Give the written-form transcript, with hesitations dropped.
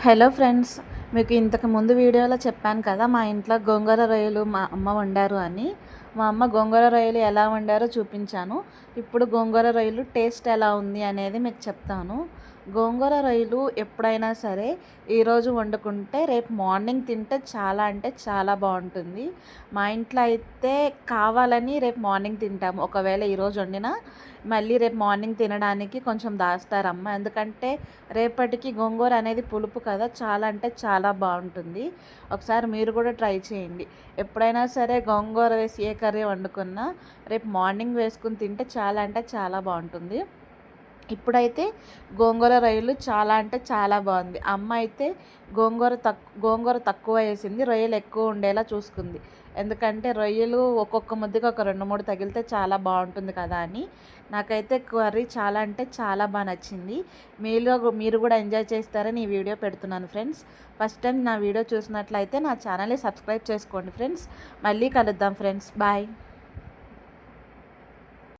Hello friends, మీకు ఇంతకు ముందు వీడియోలో చెప్పాను కదా మా ఇంట్లో గోంగూర రొయ్యలు మా అమ్మ వండారు అని. మా అమ్మ గోంగూర రొయ్యలు ఎలా వండారో చూపించాను. ఇప్పుడు గోంగూర రొయ్యలు టేస్ట్ ఎలా ఉంది అనేది మీకు చెప్తాను. గోంగూర రొయ్యలు ఎప్పుడైనా సరే ఈరోజు వండుకుంటే రేపు మార్నింగ్ తింటే చాలా అంటే చాలా బాగుంటుంది. మా ఇంట్లో అయితే కావాలని రేపు మార్నింగ్ తింటాము. ఒకవేళ ఈరోజు వండినా మళ్ళీ రేపు మార్నింగ్ తినడానికి కొంచెం దాస్తారమ్మ. ఎందుకంటే రేపటికి గోంగూర అనేది పులుపు కదా, చాలా అంటే చాలా బాగుంటుంది. ఒకసారి మీరు కూడా ట్రై చేయండి. ఎప్పుడైనా సరే గోంగూర వేసి ఏ కర్రీ వండుకున్నా రేపు మార్నింగ్ వేసుకుని తింటే చాలా అంటే చాలా బాగుంటుంది. ఇప్పుడైతే గోంగూర రొయ్యలు చాలా అంటే చాలా బాగుంది. అమ్మ అయితే గోంగూర తక్కువ వేసింది, రొయ్యలు ఎక్కువ ఉండేలా చూసుకుంది. ఎందుకంటే రొయ్యలు ఒక్కొక్క ముద్దకి ఒక 2-3 తగిలితే చాలా బాగుంటుంది కదా అని. నాకైతే కర్రీ చాలా అంటే చాలా బాగా నచ్చింది. మీరు కూడా ఎంజాయ్ చేస్తారని ఈ వీడియో పెడుతున్నాను ఫ్రెండ్స్. ఫస్ట్ టైం నా వీడియో చూసినట్లయితే నా ఛానల్ని సబ్స్క్రైబ్ చేసుకోండి ఫ్రెండ్స్. మళ్ళీ కలుద్దాం ఫ్రెండ్స్. బాయ్.